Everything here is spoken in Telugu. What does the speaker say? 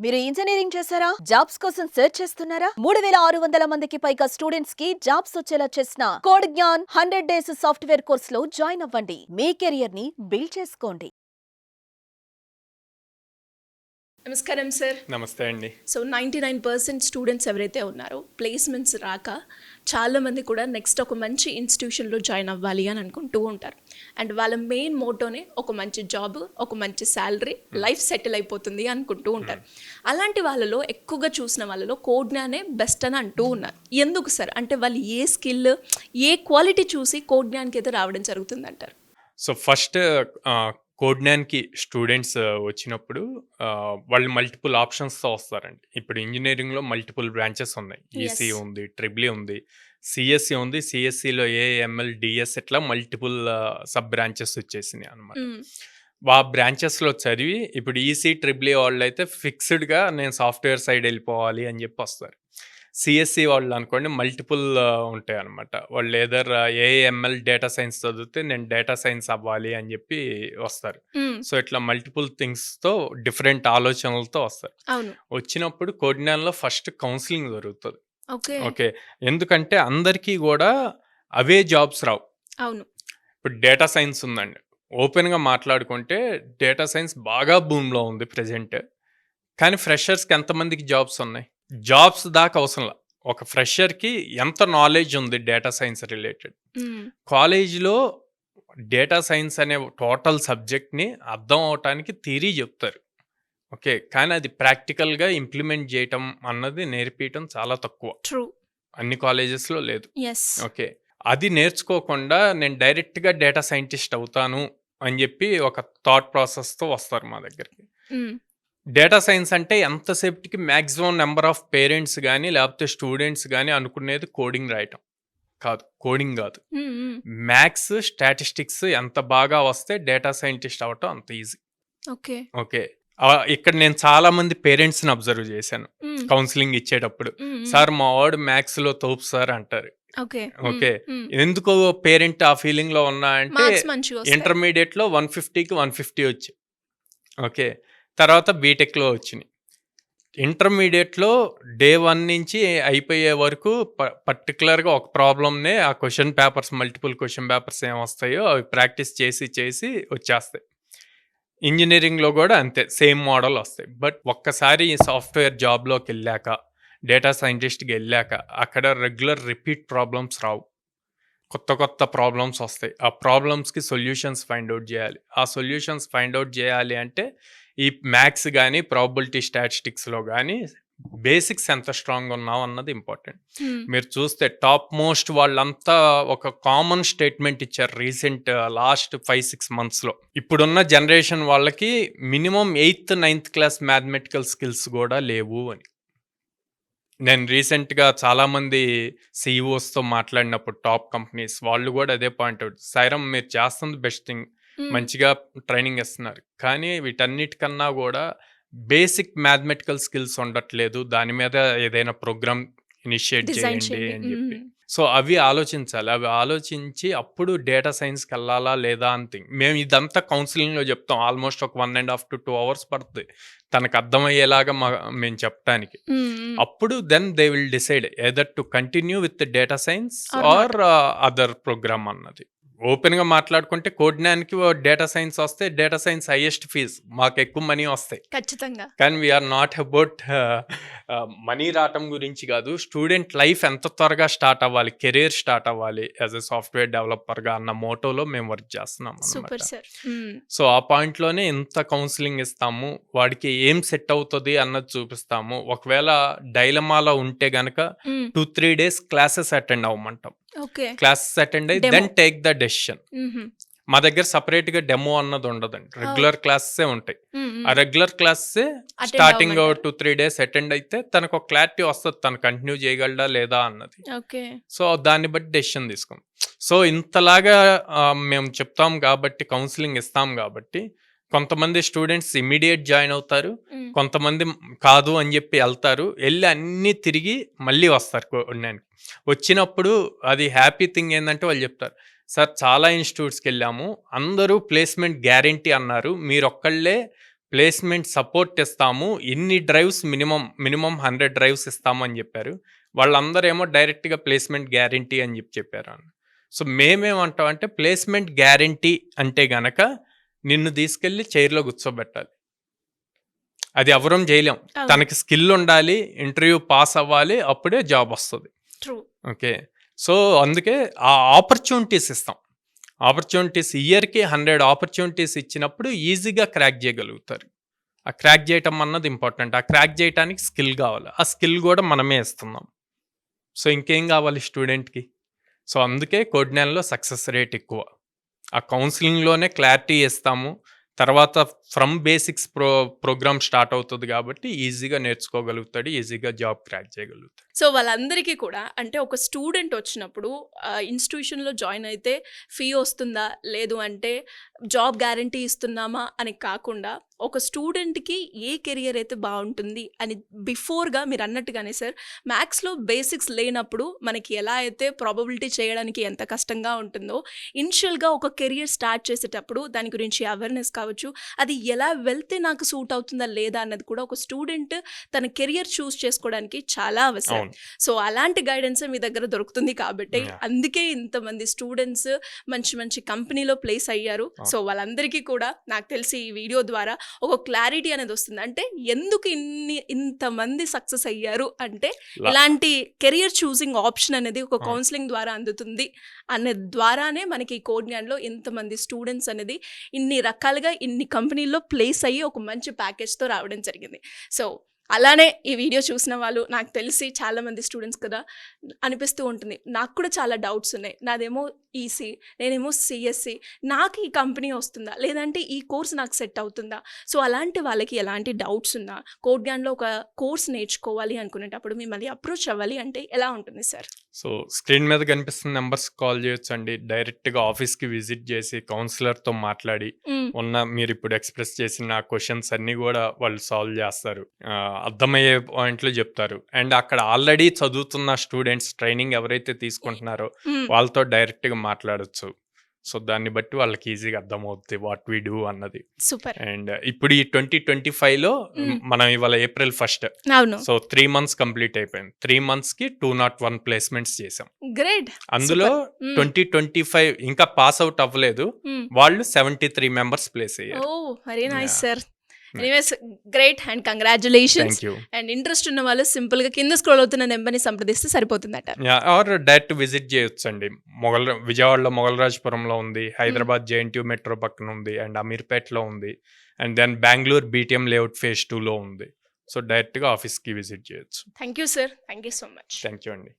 మీరు ఇంజనీరింగ్ చేశారా? జాబ్స్ కోసం సెర్చ్ చేస్తున్నారా? 3600 మందికి పైగా స్టూడెంట్స్ కి జాబ్స్ వచ్చేలా చేసిన code Gyan 100 days software course లో జాయిన్ అవ్వండి. మీ కెరియర్ ని బిల్డ్ చేసుకోండి. నమస్కారం సార్. నమస్తే అండి. సో 99% స్టూడెంట్స్ ఎవరైతే ఉన్నారో ప్లేస్మెంట్స్ రాక చాలామంది కూడా నెక్స్ట్ ఒక మంచి ఇన్స్టిట్యూషన్లో జాయిన్ అవ్వాలి అని అనుకుంటూ ఉంటారు. అండ్ వాళ్ళ మెయిన్ మోటోనే ఒక మంచి జాబ్, ఒక మంచి శాలరీ, లైఫ్ సెటిల్ అయిపోతుంది అనుకుంటూ ఉంటారు. అలాంటి వాళ్ళలో ఎక్కువగా చూసిన వాళ్ళలో కోడ్ జ్ఞానే బెస్ట్ అని అంటూ ఉన్నారు. ఎందుకు సార్? అంటే వాళ్ళు ఏ స్కిల్, ఏ క్వాలిటీ చూసి కోడ్ జ్ఞాన్కి అయితే రావడం జరుగుతుంది అంటారు? సో ఫస్ట్ కోడ్ జ్ఞాన్కి స్టూడెంట్స్ వచ్చినప్పుడు వాళ్ళు మల్టిపుల్ ఆప్షన్స్తో వస్తారండి. ఇప్పుడు ఇంజనీరింగ్లో మల్టిపుల్ బ్రాంచెస్ ఉన్నాయి. ఈసీ ఉంది, ట్రిపుల్ ఉంది, సిఎస్సి ఉంది. సిఎస్సిలో ఏఎంఎల్, డిఎస్ ఇట్లా మల్టిపుల్ సబ్ బ్రాంచెస్ వచ్చేసినాయి అనమాట. ఆ బ్రాంచెస్లో చదివి ఇప్పుడు ఈసీ, ట్రిపుల్ వాళ్ళు అయితే ఫిక్స్డ్గా నేను సాఫ్ట్వేర్ సైడ్ వెళ్ళిపోవాలి అని చెప్పి వస్తారు. సిఎస్సి వాళ్ళు అనుకోండి మల్టిపుల్ ఉంటాయి అనమాట. వాళ్ళు ఏదర్ ఏఎంఎల్ డేటా సైన్స్ చదివితే నేను డేటా సైన్స్ అవ్వాలి అని చెప్పి వస్తారు. సో ఇట్లా మల్టిపుల్ థింగ్స్తో డిఫరెంట్ ఆలోచనలతో వస్తారు. వచ్చినప్పుడు కోడ్ జ్ఞాన్లో ఫస్ట్ కౌన్సిలింగ్ జరుగుతుంది. ఓకే, ఎందుకంటే అందరికీ కూడా అవే జాబ్స్ రావు. ఇప్పుడు డేటా సైన్స్ ఉందండి, ఓపెన్గా మాట్లాడుకుంటే డేటా సైన్స్ బాగా బూమ్లో ఉంది ప్రెజెంట్. కానీ ఫ్రెషర్స్కి ఎంతమందికి జాబ్స్ ఉన్నాయి? జాబ్స్ దాకా అవసరంలా. ఒక ఫ్రెషర్కి ఎంత నాలెడ్జ్ ఉంది డేటా సైన్స్ రిలేటెడ్? కాలేజీలో డేటా సైన్స్ అనే టోటల్ సబ్జెక్ట్ని అర్థం అవటానికి థియరీ చెప్తారు. ఓకే, కానీ అది ప్రాక్టికల్గా ఇంప్లిమెంట్ చేయటం అన్నది నేర్పించడం చాలా తక్కువ. అన్ని కాలేజెస్లో లేదు. ఓకే, అది నేర్చుకోకుండా నేను డైరెక్ట్గా డేటా సైంటిస్ట్ అవుతాను అని చెప్పి ఒక థాట్ ప్రాసెస్తో వస్తారు మా దగ్గరికి. డేటా సైన్స్ అంటే ఎంతసేపటికి మ్యాక్సిమం నెంబర్ ఆఫ్ పేరెంట్స్ కానీ లేకపోతే స్టూడెంట్స్ కానీ అనుకునేది కోడింగ్ రాయటం కాదు, కోడింగ్ కాదు. మ్యాథ్స్, స్టాటిస్టిక్స్ ఎంత బాగా వస్తే డేటా సైంటిస్ట్ అవటం అంత ఈజీ. ఓకే, ఇక్కడ నేను చాలా మంది పేరెంట్స్ని అబ్జర్వ్ చేశాను కౌన్సిలింగ్ ఇచ్చేటప్పుడు. సార్ మా వాడు మ్యాథ్స్లో తోపు సార్ అంటారు. ఓకే, ఎందుకో పేరెంట్ ఆ ఫీలింగ్ లో ఉన్నా అంటే ఇంటర్మీడియట్లో 150కి 150 వచ్చి, ఓకే, తర్వాత బీటెక్లో వచ్చినాయి. ఇంటర్మీడియట్లో డే 1 నుంచి అయిపోయే వరకు పర్టికులర్గా ఒక ప్రాబ్లమ్నే ఆ question papers, multiple question papers ఏమొస్తాయో అవి ప్రాక్టీస్ చేసి చేసి వచ్చేస్తాయి. ఇంజనీరింగ్లో కూడా అంతే, సేమ్ మోడల్ వస్తాయి. బట్ ఒక్కసారి ఈ సాఫ్ట్వేర్ జాబ్లోకి వెళ్ళాక, డేటా సైంటిస్ట్కి వెళ్ళాక అక్కడ రెగ్యులర్ రిపీట్ ప్రాబ్లమ్స్ రావు, కొత్త కొత్త ప్రాబ్లమ్స్ వస్తాయి. ఆ ప్రాబ్లమ్స్కి సొల్యూషన్స్ ఫైండ్ అవుట్ చేయాలి. ఆ సొల్యూషన్స్ ఫైండ్ అవుట్ చేయాలి అంటే ఈ మ్యాథ్స్ కానీ ప్రాబబిలిటీ స్టాటిస్టిక్స్లో కానీ బేసిక్స్ ఎంత స్ట్రాంగ్ ఉన్నావు అన్నది ఇంపార్టెంట్. మీరు చూస్తే టాప్ మోస్ట్ వాళ్ళంతా ఒక కామన్ స్టేట్మెంట్ ఇచ్చారు రీసెంట్ లాస్ట్ 5-6 monthsలో. ఇప్పుడున్న జనరేషన్ వాళ్ళకి minimum 8th 9th class mathematical skills కూడా లేవు అని. నేను రీసెంట్గా చాలామంది సిఇఓస్తో మాట్లాడినప్పుడు టాప్ కంపెనీస్ వాళ్ళు కూడా అదే పాయింట్ అవుట్, సైరమ్ మీరు చేస్తుంది బెస్ట్ థింగ్, మంచిగా ట్రైనింగ్ ఇస్తున్నారు, కానీ వీటన్నిటికన్నా కూడా బేసిక్ మ్యాథమెటికల్ స్కిల్స్ ఉండట్లేదు, దాని మీద ఏదైనా ప్రోగ్రామ్ ఇనిషియేట్ చేయండి అని చెప్పి. సో అవి ఆలోచించాలి. అవి ఆలోచించి అప్పుడు డేటా సైన్స్కి వెళ్ళాలా లేదా అని థింక్. మేము ఇదంతా కౌన్సిలింగ్లో చెప్తాం. ఆల్మోస్ట్ ఒక 1.5 to 2 hours పడుతుంది తనకు అర్థమయ్యేలాగా మేము చెప్పడానికి. అప్పుడు then they will decide either to continue with data science or other program అన్నది. ఓపెన్గా మాట్లాడుకుంటే కోడ్ జ్ఞాన్కి డేటా సైన్స్ వస్తే డేటా సైన్స్ హైయెస్ట్ ఫీజ్, మాకు ఎక్కువ మనీ వస్తాయి ఖచ్చితంగా. కానీ వీఆర్ నాట్ అబౌట్ మనీ రావటం గురించి కాదు, స్టూడెంట్ లైఫ్ ఎంత త్వరగా స్టార్ట్ అవ్వాలి, కెరీర్ స్టార్ట్ అవ్వాలి యాజ్ ఎ సాఫ్ట్వేర్ డెవలపర్గా అన్న మోటోలో మేము వర్క్ చేస్తున్నాం అన్నమాట. సో ఆ పాయింట్లోనే ఇంత కౌన్సిలింగ్ ఇస్తాము, వాడికి ఏం సెట్ అవుతుంది అన్నది చూపిస్తాము. ఒకవేళ డైలమాలో ఉంటే గనక 2-3 days క్లాసెస్ అటెండ్ అవ్వమంటాం. క్లాసెస్ అటెండ్ అయ్యి దెన్ టేక్ ద డెసిషన్. మా దగ్గర సపరేట్ గా డెమో అన్నది ఉండదండి, రెగ్యులర్ క్లాసెస్ ఉంటాయి. ఆ regular classes starting 2-3 days attend అయితే తనకు ఒక క్లారిటీ వస్తుంది, తను కంటిన్యూ చేయగలడా లేదా అన్నది. సో దాన్ని బట్టి డెసిషన్ తీసుకుంటాం. సో ఇంతలాగా మేము చెప్తాం కాబట్టి, కౌన్సిలింగ్ ఇస్తాం కాబట్టి కొంతమంది స్టూడెంట్స్ ఇమీడియట్ జాయిన్ అవుతారు, కొంతమంది కాదు అని చెప్పి వెళ్తారు, వెళ్ళి అన్నీ తిరిగి మళ్ళీ వస్తారు. వచ్చినప్పుడు అది హ్యాపీ థింగ్ ఏంటంటే వాళ్ళు చెప్తారు, సార్ చాలా ఇన్స్టిట్యూట్స్కి వెళ్ళాము, అందరూ ప్లేస్మెంట్ గ్యారంటీ అన్నారు, మీరు ఒక్కళ్ళే ప్లేస్మెంట్ సపోర్ట్ ఇస్తాము, ఇన్ని డ్రైవ్స్ మినిమం 100 డ్రైవ్స్ ఇస్తాము అని చెప్పారు. వాళ్ళందరేమో డైరెక్ట్గా ప్లేస్మెంట్ గ్యారంటీ అని చెప్పారు అన్న. సో మేమేమంటామంటే ప్లేస్మెంట్ గ్యారంటీ అంటే గనక నిన్ను తీసుకెళ్ళి చైర్లో కూర్చోబెట్టాలి. అది ఎవరం చేయలేం. అవును. తనకి స్కిల్ ఉండాలి, ఇంటర్వ్యూ పాస్ అవ్వాలి, అప్పుడే జాబ్ వస్తుంది. ట్రూ. ఓకే. సో అందుకే ఆ ఆపర్చునిటీస్ ఇస్తాం. ఆపర్చునిటీస్ ఇయర్కి 100 ఆపర్చునిటీస్ ఇచ్చినప్పుడు ఈజీగా క్రాక్ చేయగలుగుతారు. ఆ క్రాక్ చేయటం అన్నది ఇంపార్టెంట్. ఆ క్రాక్ చేయడానికి స్కిల్ కావాలి. ఆ స్కిల్ కూడా మనమే ఇస్తున్నాం. సో ఇంకేం కావాలి స్టూడెంట్కి? సో అందుకే కోడ్నాన్లో సక్సెస్ రేట్ ఎక్కువ. ఆ కౌన్సిలింగ్లోనే క్లారిటీ ఇస్తాము. తర్వాత ఫ్రమ్ బేసిక్స్ ప్రోగ్రామ్ స్టార్ట్ అవుతుంది కాబట్టి ఈజీగా నేర్చుకోగలుగుతాడు, ఈజీగా జాబ్ క్రాక్ చేయగలుగుతాడు. సో వాళ్ళందరికీ కూడా అంటే ఒక స్టూడెంట్ వచ్చినప్పుడు ఇన్స్టిట్యూషన్లో జాయిన్ అయితే ఫీ వస్తుందా, లేదు అంటే జాబ్ గ్యారంటీ ఇస్తున్నామా అని కాకుండా ఒక స్టూడెంట్కి ఏ కెరియర్ అయితే బాగుంటుంది అని బిఫోర్గా మీరు అన్నట్టుగానే సార్ మ్యాథ్స్లో బేసిక్స్ లేనప్పుడు మనకి ఎలా అయితే ప్రాబబిలిటీ చేయడానికి ఎంత కష్టంగా ఉంటుందో ఇనిషియల్గా ఒక కెరియర్ స్టార్ట్ చేసేటప్పుడు దాని గురించి అవేర్నెస్ కావచ్చు, అది ఎలా వెళ్తే నాకు సూట్ అవుతుందా లేదా అన్నది కూడా ఒక స్టూడెంట్ తన కెరియర్ చూస్ చేసుకోవడానికి చాలా అవసరం. సో అలాంటి గైడెన్స్ మీ దగ్గర దొరుకుతుంది కాబట్టి అందుకే ఇంతమంది స్టూడెంట్స్ మంచి మంచి కంపెనీలో ప్లేస్ అయ్యారు. సో వాళ్ళందరికీ కూడా నాకు తెలిసి ఈ వీడియో ద్వారా ఒక క్లారిటీ అనేది వస్తుంది. అంటే ఎందుకు ఇంతమంది సక్సెస్ అయ్యారు అంటే ఇలాంటి కెరియర్ చూసింగ్ ఆప్షన్ అనేది ఒక కౌన్సిలింగ్ ద్వారా అందుతుంది అనే ద్వారానే మనకి కోడ్న్యాన్లో ఇంతమంది స్టూడెంట్స్ అనేది ఇన్ని రకాలుగా ఇన్ని కంపెనీల్లో ప్లేస్ అయ్యి ఒక మంచి ప్యాకేజ్తో రావడం జరిగింది. సో అలానే ఈ వీడియో చూసిన వాళ్ళు నాకు తెలిసి చాలామంది స్టూడెంట్స్ కదా అనిపిస్తూ ఉంటుంది, నాకు కూడా చాలా డౌట్స్ ఉన్నాయి, నాదేమో ఈసీ, నేనేమో సిఎస్సి, నాకు ఈ కంపెనీ వస్తుందా లేదంటే ఈ కోర్స్ నాకు సెట్ అవుతుందా? సో అలాంటి వాళ్ళకి ఎలాంటి డౌట్స్ ఉన్నా కోడ్న్యాన్లో ఒక కోర్స్ నేర్చుకోవాలి అనుకునేటప్పుడు మిమ్మల్ని అప్రోచ్ అవ్వాలి అంటే ఎలా ఉంటుంది సార్? సో స్క్రీన్ మీద కనిపిస్తున్న నెంబర్స్ కాల్ చేయొచ్చు అండి. డైరెక్ట్గా ఆఫీస్కి విజిట్ చేసి కౌన్సిలర్తో మాట్లాడి మీరు ఇప్పుడు ఎక్స్ప్రెస్ చేసిన క్వశ్చన్స్ అన్నీ కూడా వాళ్ళు సాల్వ్ చేస్తారు, అర్థమయ్యే పాయింట్లు చెప్తారు. అండ్ అక్కడ ఆల్రెడీ చదువుతున్న స్టూడెంట్స్ ట్రైనింగ్ ఎవరైతే తీసుకుంటున్నారో వాళ్ళతో డైరెక్ట్గా మాట్లాడచ్చు. సో దాన్ని బట్టి వాళ్ళకి ఈజీగా అర్థమవుతుంది వాట్ వీ డూ అన్నది. సూపర్. అండ్ ఇప్పుడు ఈ 2025లో మనం ఇవాళ April 1st, అవును. సో 3 months కంప్లీట్ అయిపోయింది. 3 monthsకి 201 ప్లేస్మెంట్స్ చేసాం. గ్రేట్. అందులో 2025 ఇంకా పాస్ అవుట్ అవ్వలేదు, వాళ్ళు 73 మెంబర్స్ ప్లేస్ అయ్యారు. Oh very nice sir. Anyways great and congratulations. Thank you. And interest ఉన్న వాళ్ళు సింపుల్గా కింద స్క్రోల్ అవుతున్న నెంబర్ని సంప్రదిస్తే సరిపోతుందట. ఆర్ డైరెక్ట్ విజిట్ చేయొచ్చు అండి. విజయవాడలో మొగల్రాజపురంలో ఉంది, హైదరాబాద్ JNTU మెట్రో పక్కన ఉంది, అండ్ అమీర్పేటలో ఉంది, and then Bengaluru BTM layout phase 2లో ఉంది. సో డైరెక్ట్గా ఆఫీస్కి విజిట్ చేయొచ్చు. Thank you sir. Thank you so much. Thank you అండి.